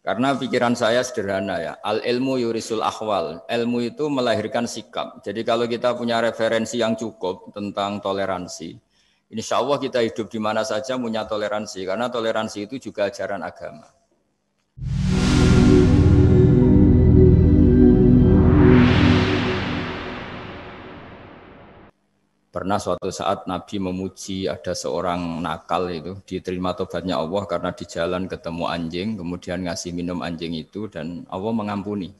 Karena pikiran saya sederhana ya, al ilmu yurisul ahwal, ilmu itu melahirkan sikap. Jadi kalau kita punya referensi yang cukup tentang toleransi, insya Allah kita hidup di mana saja punya toleransi, karena toleransi itu juga ajaran agama. Pernah suatu saat Nabi memuji ada seorang nakal itu diterima tobatnya Allah karena di jalan ketemu anjing, kemudian ngasih minum anjing itu dan Allah mengampuni.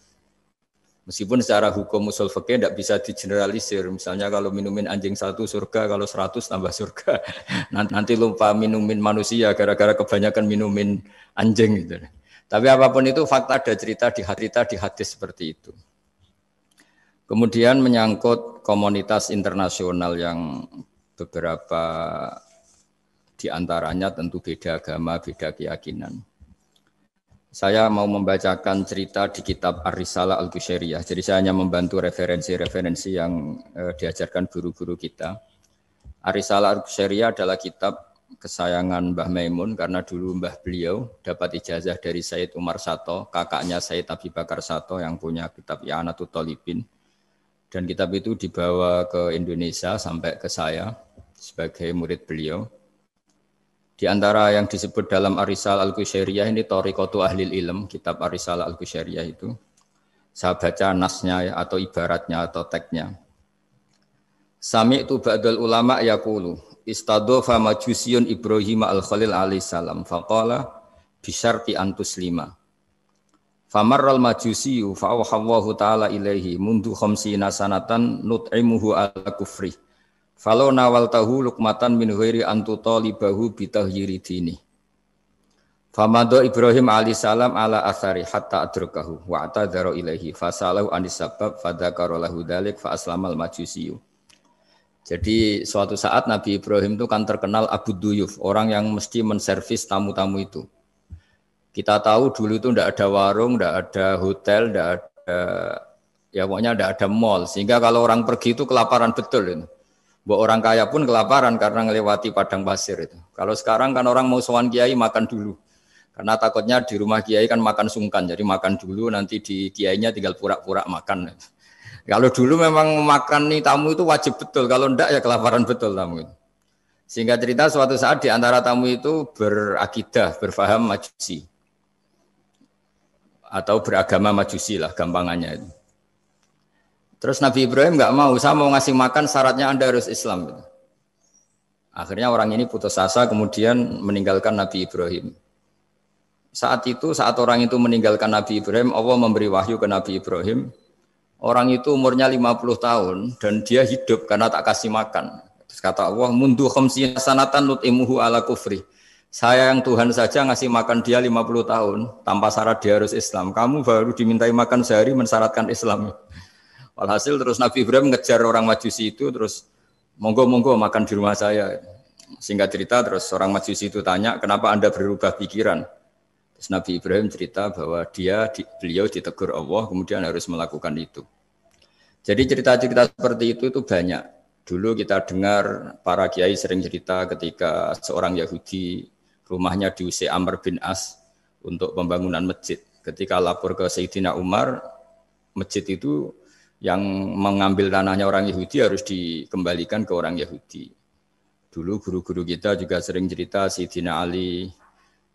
Meskipun secara hukum usul fikih tidak bisa digeneralisir. Misalnya kalau minumin anjing 1 surga, kalau 100 tambah surga. Nanti lupa minumin manusia gara-gara kebanyakan minumin anjing gitu. Tapi apapun itu fakta ada cerita di hadis seperti itu. Kemudian menyangkut komunitas internasional yang beberapa diantaranya tentu beda agama, beda keyakinan. Saya mau membacakan cerita di kitab Ar-Risalah Al-Qushairiyah. Jadi saya hanya membantu referensi-referensi yang diajarkan guru-guru kita. Ar-Risalah Al-Qushairiyah adalah kitab kesayangan Mbah Maimun karena dulu mbah beliau dapat ijazah dari Sayyid Umar Sato, kakaknya Sayyid Abi Bakar Sato yang punya kitab I'anatul Thalibin. Dan kitab itu dibawa ke Indonesia sampai ke saya sebagai murid beliau. Di antara yang disebut dalam Ar-Risalah Al-Qushairiyah ini Thariqatu Ahlil Ilm, kitab Ar-Risalah Al-Qushairiyah itu. Saya baca nasnya atau ibaratnya atau teksnya. Sami'tu ba'dal ulama yaqulu istadhafa majusiyun Ibrahim al-Khalil alaihi salam faqala bisyarti antuslima. Famarral majusiyu fa'awhallahu ta'ala ilaihi mundu khamsina sanatan nut'imuhu ala kufri. Falau nawaltahu lukmatan min ghairi antu talibahu bitahyiri dini. Famado Ibrahim alaihi salam ala athari hatta adrukahu wa atadharu ilaihi fasalahu anis sabab fadhakara lahu dzalik fa aslamal majusiyu. Jadi suatu saat Nabi Ibrahim itu kan terkenal Abu Duyuf, orang yang mesti menservis tamu-tamu itu. Kita tahu dulu itu tidak ada warung, tidak ada hotel, tidak ada, ya pokoknya tidak ada mall. Sehingga kalau orang pergi itu kelaparan betul. Itu. Buat orang kaya pun kelaparan karena melewati padang pasir itu. Kalau sekarang kan orang mau sowan kiai makan dulu. Karena takutnya di rumah kiai kan makan sungkan. Jadi makan dulu nanti di kiainya tinggal pura-pura makan. Kalau dulu memang makan nih tamu itu wajib betul. Kalau tidak ya kelaparan betul tamu itu. Sehingga cerita suatu saat di antara tamu itu berakidah, berfaham majusi. Atau beragama majusi lah gampangannya itu. Terus Nabi Ibrahim enggak mau, saya mau ngasih makan syaratnya Anda harus Islam. Gitu. Akhirnya orang ini putus asa kemudian meninggalkan Nabi Ibrahim. Saat orang itu meninggalkan Nabi Ibrahim, Allah memberi wahyu ke Nabi Ibrahim. Orang itu umurnya 50 tahun dan dia hidup karena tak kasih makan. Terus kata Allah, mundu khamsina sanatan nut'imuhu ala kufri. Saya yang Tuhan saja ngasih makan dia 50 tahun tanpa syarat dia harus Islam. Kamu baru dimintai makan sehari mensyaratkan Islam. Walhasil terus Nabi Ibrahim ngejar orang Majusi itu terus monggo-monggo makan di rumah saya. Singkat cerita terus orang Majusi itu tanya kenapa Anda berubah pikiran. Terus Nabi Ibrahim cerita bahwa beliau ditegur Allah kemudian harus melakukan itu. Jadi cerita-cerita seperti itu banyak. Dulu kita dengar para kiai sering cerita ketika seorang Yahudi rumahnya diusir Amr bin As untuk pembangunan masjid. Ketika lapor ke Sayyidina Umar, masjid itu yang mengambil tanahnya orang Yahudi harus dikembalikan ke orang Yahudi. Dulu guru-guru kita juga sering cerita Sayyidina Ali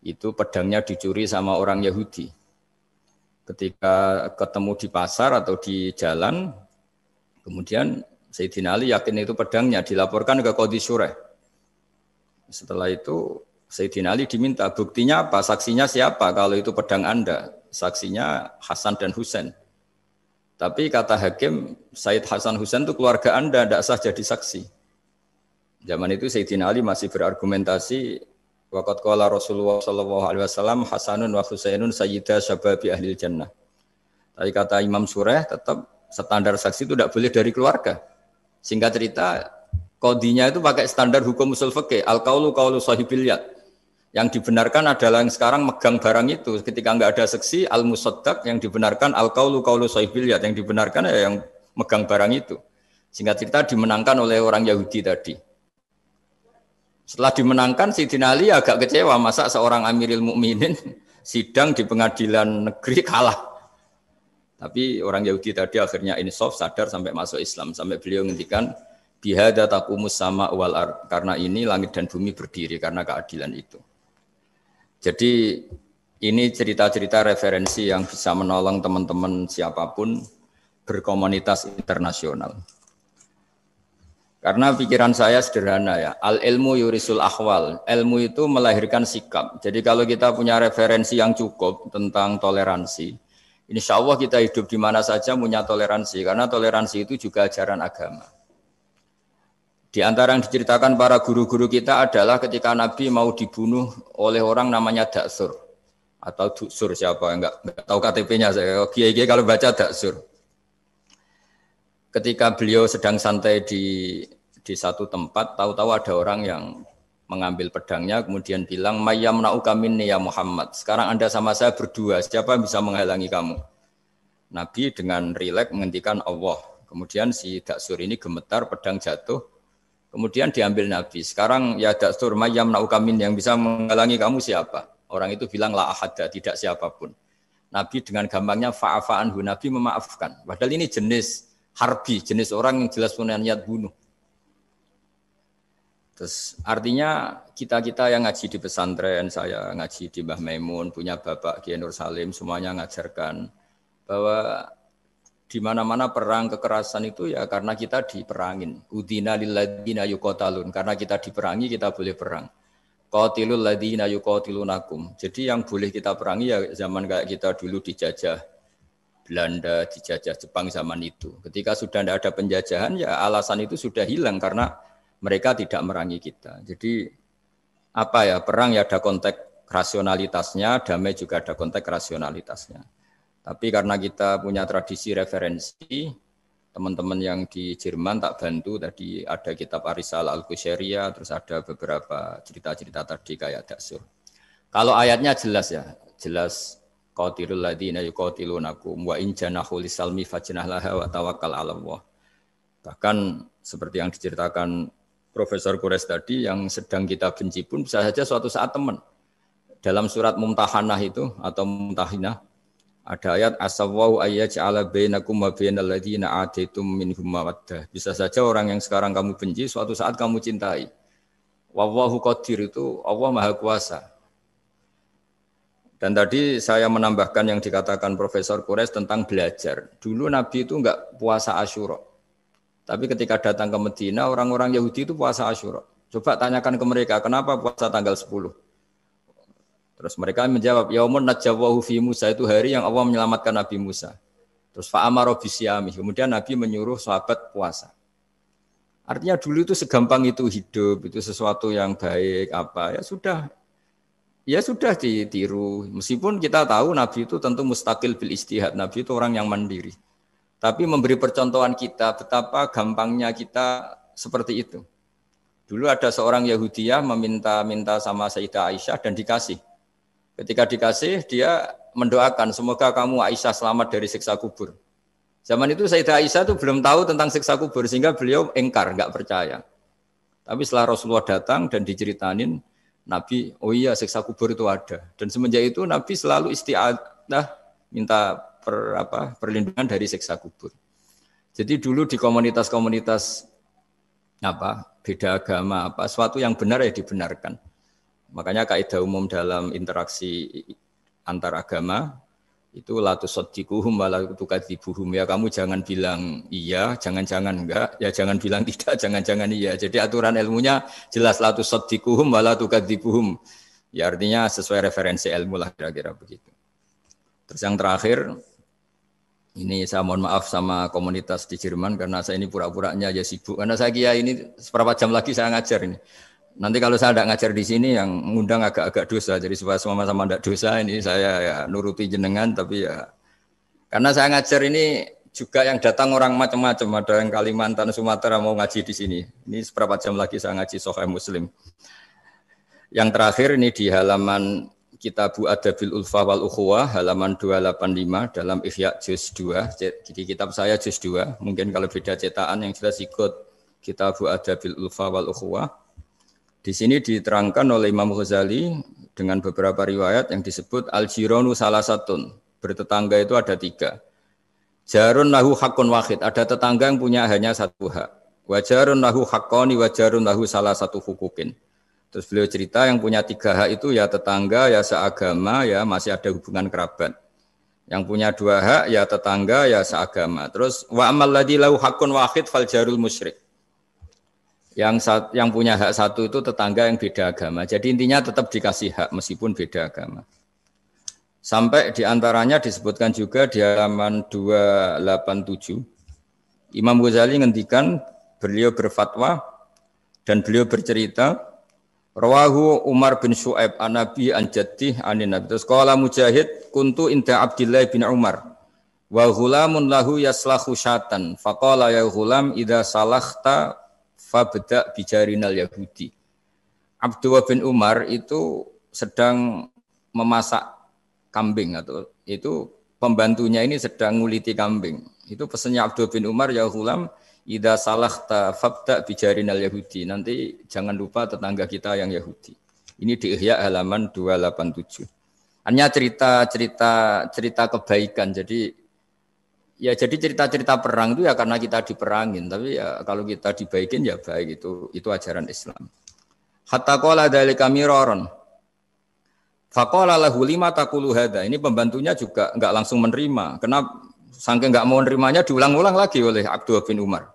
itu pedangnya dicuri sama orang Yahudi. Ketika ketemu di pasar atau di jalan, kemudian Sayyidina Ali yakin itu pedangnya, dilaporkan ke Qadhi Syureh. Setelah itu Sayyidina Ali diminta, buktinya apa? Saksinya siapa? Kalau itu pedang Anda, saksinya Hasan dan Husain. Tapi kata hakim, Sayyid Hasan Husain itu keluarga Anda, tidak sah jadi saksi. Zaman itu Sayyidina Ali masih berargumentasi, waqad qala Rasulullah sallallahu alaihi wasallam Hasanun wa Husainun sayyida syababi ahlil jannah. Tapi kata Imam Sureh, tetap standar saksi itu tidak boleh dari keluarga. Singkat cerita, qadhinya itu pakai standar hukum usul fikih, al-qaulu qaulu sahibil yad. Yang dibenarkan adalah yang sekarang megang barang itu. Ketika enggak ada saksi, al-musaddaq yang dibenarkan al-qaulu qaulu sahibil yad, yang dibenarkan ya yang megang barang itu. Singkat cerita dimenangkan oleh orang Yahudi tadi. Setelah dimenangkan Sayyidina Ali agak kecewa, masa seorang Amirul Mukminin sidang di pengadilan negeri kalah. Tapi orang Yahudi tadi akhirnya insaf, sadar sampai masuk Islam. Sampai beliau ngendikan, bihada taqumus sama wal ard. Karena ini langit dan bumi berdiri, karena keadilan itu. Jadi ini cerita-cerita referensi yang bisa menolong teman-teman siapapun berkomunitas internasional. Karena pikiran saya sederhana ya, al-ilmu yurisul ahwal. Ilmu itu melahirkan sikap. Jadi kalau kita punya referensi yang cukup tentang toleransi, insya Allah kita hidup di mana saja punya toleransi, karena toleransi itu juga ajaran agama. Di antara yang diceritakan para guru-guru kita adalah ketika Nabi mau dibunuh oleh orang namanya Daksur atau Duksur, siapa enggak tahu KTP-nya saya. Kiai-kiai kalau baca Daksur. Ketika beliau sedang santai di satu tempat, tahu-tahu ada orang yang mengambil pedangnya, kemudian bilang, Mayyamna'uka minni ya Muhammad. Sekarang Anda sama saya berdua, siapa yang bisa menghalangi kamu? Nabi dengan rileks menghentikan Allah. Kemudian si Daksur ini gemetar, pedang jatuh. Kemudian diambil Nabi. Sekarang ya Daksur, Mayyamna'uka minni, yang bisa menghalangi kamu siapa? Orang itu bilang, la ahada, tidak siapapun. Nabi dengan gampangnya fa'afa'anhu, Nabi memaafkan. Padahal ini jenis harbi, jenis orang yang jelas punya niat bunuh. Terus artinya kita-kita yang ngaji di pesantren, saya ngaji di Mbah Maimun, punya Bapak Kiai Nur Salim, semuanya ngajarkan bahwa di mana-mana perang kekerasan itu ya karena kita diperangin. Udina lilladzina yuqatalun, karena kita diperangi kita boleh perang. Qatilul ladzina yuqatilunakum. Jadi yang boleh kita perangi ya zaman kayak kita dulu dijajah Belanda, dijajah Jepang zaman itu. Ketika sudah tidak ada penjajahan, ya alasan itu sudah hilang karena mereka tidak merangi kita. Jadi apa ya, perang ya ada konteks rasionalitasnya, damai juga ada konteks rasionalitasnya. Tapi karena kita punya tradisi referensi, teman-teman yang di Jerman tak bantu, tadi ada kitab Arisalah Al-Qushairiyah, terus ada beberapa cerita-cerita tadi kayak Daksur. Kalau ayatnya jelas ya, jelas qatilul ladzina yuqatilunakum wa in janahu lisalmi fajnah laha wa tawakkal 'ala Allah. Bahkan seperti yang diceritakan Profesor Quraisy tadi, yang sedang kita benci pun bisa saja suatu saat teman. Dalam surat Mumtahanah itu atau Mumtahinah ada ayat asawwau ayyaj'ala bainakum wa bainal ladzina ataitum minhum mawaddah. Bisa saja orang yang sekarang kamu benci suatu saat kamu cintai. Wallahu qadir, itu Allah Maha Kuasa. Dan tadi saya menambahkan yang dikatakan Profesor Quraisy tentang belajar. Dulu Nabi itu enggak puasa Asyura. Tapi ketika datang ke Medina, orang-orang Yahudi itu puasa Asyura. Coba tanyakan ke mereka, kenapa puasa tanggal 10? Terus mereka menjawab, Yaumun najjawahu fi Musa, itu hari yang Allah menyelamatkan Nabi Musa. Terus fa'amara bisyami, kemudian Nabi menyuruh sahabat puasa. Artinya dulu itu segampang itu hidup, itu sesuatu yang baik, apa ya sudah ditiru. Meskipun kita tahu Nabi itu tentu mustaqil bil istihad, Nabi itu orang yang mandiri. Tapi memberi percontohan kita betapa gampangnya kita seperti itu. Dulu ada seorang Yahudiyah meminta sama Sayyidah Aisyah dan dikasih. Ketika dikasih, dia mendoakan semoga kamu Aisyah selamat dari siksa kubur. Zaman itu Sayyidah Aisyah itu belum tahu tentang siksa kubur sehingga beliau engkar, enggak percaya. Tapi setelah Rasulullah datang dan diceritanin Nabi, oh iya siksa kubur itu ada. Dan semenjak itu Nabi selalu isti'adah minta perlindungan dari siksa kubur. Jadi dulu di komunitas-komunitas beda agama suatu yang benar ya dibenarkan. Makanya kaidah umum dalam interaksi antar agama itu la tusaddiquhum wa la tukadzibuhum, ya kamu jangan bilang iya, jangan-jangan enggak, ya jangan bilang tidak, jangan-jangan iya. Jadi aturan ilmunya jelas la tusaddiquhum wa la tukadzibuhum. Ya artinya sesuai referensi ilmu lah kira-kira begitu. Terus yang terakhir, ini saya mohon maaf sama komunitas di Jerman karena saya ini pura-puranya aja sibuk. Karena saya kira ini seberapa jam lagi saya ngajar ini. Nanti kalau saya tidak ngajar di sini yang ngundang agak-agak dosa. Jadi supaya sama-sama tidak dosa ini saya ya nuruti jenengan. Tapi ya karena saya ngajar ini juga yang datang orang macam-macam. Ada yang Kalimantan, Sumatera mau ngaji di sini. Ini seberapa jam lagi saya ngaji Sahih Muslim. Yang terakhir ini di halaman Kitabu Adabil Ulfa wal Ukhuwah halaman 285 dalam Ihya juz 2. Jadi kitab saya juz 2. Mungkin kalau beda cetakan yang jelas ikut Kitabu Adabil Ulfa wal Ukhuwah. Di sini diterangkan oleh Imam Ghazali dengan beberapa riwayat yang disebut al-jiranu salasatun. Bertetangga itu ada 3. Jarun lahu hakun wahid, ada tetangga yang punya hanya 1 hak. Wajarun lahu haqqani wajarun lahu salah satu hukukin. Terus beliau cerita yang punya 3 hak itu ya tetangga, ya seagama, ya masih ada hubungan kerabat. Yang punya 2 hak ya tetangga, ya seagama. Terus wa amal ladzi lahu hakun wahid fal jarul musyrik. Yang punya hak 1 itu tetangga yang beda agama. Jadi intinya tetap dikasih hak meskipun beda agama. Sampai diantaranya disebutkan juga di halaman 287. Imam Ghazali ngendikan beliau berfatwa dan beliau bercerita rawahu Umar bin Syu'aib an Nabi an Jaddih anin Nabi. Terus qala Mujahid kuntu inda Abdullah bin Umar wa ghulamun lahu yaslahu syatan faqala ya ghulam idza salakhta fabda bijarinal yahudi. Abdullah bin Umar itu sedang memasak kambing atau itu pembantunya ini sedang nguliti kambing. Itu pesannya Abdullah bin Umar ya ghulam idza salakhta fabda bijarinal yahudi. Nanti jangan lupa tetangga kita yang Yahudi. Ini di Ihya halaman 287. Hanya cerita kebaikan. Jadi cerita-cerita perang itu ya karena kita diperangin, tapi ya kalau kita dibaikin ya baik, itu ajaran Islam. Hatta qala dzalika miraron. Faqala lahu lima taqulu hadza. Ini pembantunya juga enggak langsung menerima. Kenapa? Saking enggak mau nerimanya diulang-ulang lagi oleh Abdullah bin Umar.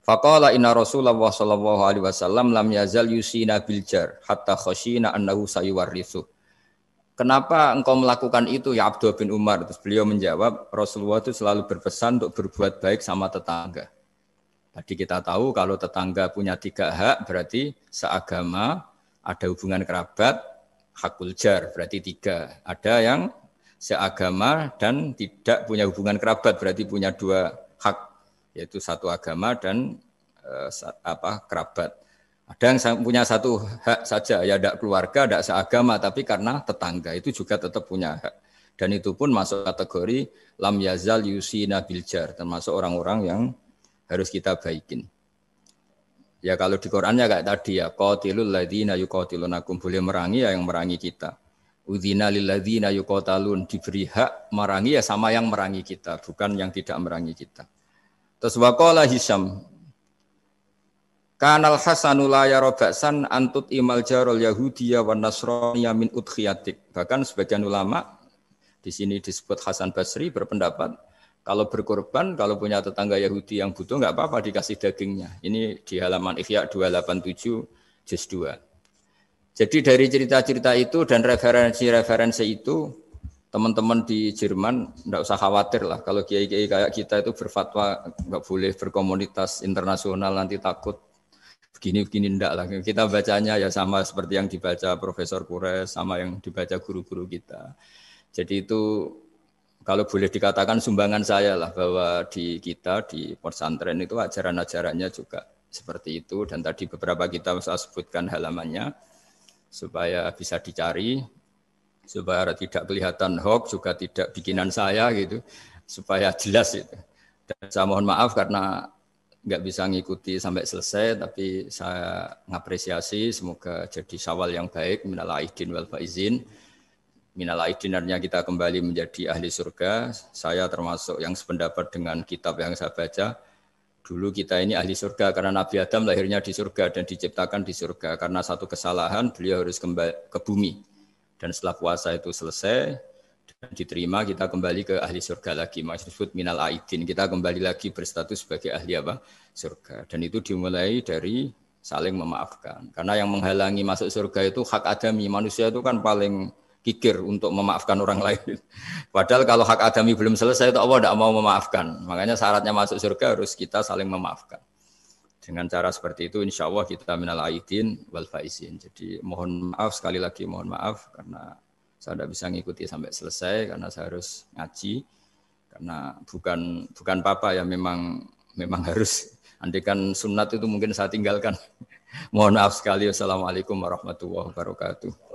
Faqala inna Rasulullah sallallahu alaihi wasallam lam yazal yusina bil jar hatta khashina annahu sayuwarrithu. Kenapa engkau melakukan itu ya Abdullah bin Umar? Terus beliau menjawab, Rasulullah itu selalu berpesan untuk berbuat baik sama tetangga. Tadi kita tahu kalau tetangga punya 3 hak berarti seagama, ada hubungan kerabat, hakul jar berarti 3. Ada yang seagama dan tidak punya hubungan kerabat berarti punya 2 hak, yaitu 1 agama dan kerabat. Ada yang punya 1 hak saja, ya tidak keluarga, tidak seagama, tapi karena tetangga itu juga tetap punya hak. Dan itu pun masuk kategori lam yazal yusina bil jar, termasuk orang-orang yang harus kita baikin. Ya kalau di Qur'annya kayak tadi ya, qatilul ladzina yuqatilunakum, boleh merangi ya yang merangi kita. Udzina lil ladzina yuqatalun, diberi hak merangi ya sama yang merangi kita, bukan yang tidak merangi kita. Terus waqala Hisyam, kanal Hasanu la yara ba'san antut imal jarul yahudiyya wan nasraniyya min udkhiyatik. Bahkan sebagian ulama di sini disebut Hasan Basri berpendapat kalau berkorban, kalau punya tetangga Yahudi yang butuh enggak apa-apa dikasih dagingnya. Ini di halaman Ihya 287 juz 2. Jadi dari cerita-cerita itu dan referensi-referensi itu, teman-teman di Jerman enggak usah khawatir lah kalau kiai-kiai kayak kita itu berfatwa enggak boleh berkomunitas internasional nanti takut begini-begini enggak lah. Kita bacanya ya sama seperti yang dibaca Profesor Kures, sama yang dibaca guru-guru kita. Jadi itu kalau boleh dikatakan sumbangan saya lah bahwa di kita di pesantren itu ajaran-ajarannya juga seperti itu, dan tadi beberapa kita saya sebutkan halamannya supaya bisa dicari, supaya tidak kelihatan hoax, juga tidak bikinan saya gitu, supaya jelas itu. Dan saya mohon maaf karena nggak bisa ngikuti sampai selesai, tapi saya ngapresiasi, semoga jadi syawal yang baik, minal aidin wal faizin. Minal aidin artinya kita kembali menjadi ahli surga. Saya termasuk yang sependapat dengan kitab yang saya baca. Dulu kita ini ahli surga karena Nabi Adam lahirnya di surga dan diciptakan di surga. Karena satu kesalahan beliau harus kembali ke bumi. Dan setelah puasa itu selesai dan diterima, kita kembali ke ahli surga lagi. Maksud minal aidin, kita kembali lagi berstatus sebagai ahli apa? Surga. Dan itu dimulai dari saling memaafkan. Karena yang menghalangi masuk surga itu hak adami. Manusia itu kan paling kikir untuk memaafkan orang lain. Padahal kalau hak adami belum selesai itu Allah tidak mau memaafkan. Makanya syaratnya masuk surga harus kita saling memaafkan. Dengan cara seperti itu insya Allah kita minal aidin wal faizin. Jadi mohon maaf, sekali lagi mohon maaf karena saya tidak bisa ngikuti sampai selesai karena saya harus ngaji. Karena bukan apa-apa ya, memang harus. Andaikan sunat itu mungkin saya tinggalkan. Mohon maaf sekali. Wassalamualaikum warahmatullahi wabarakatuh.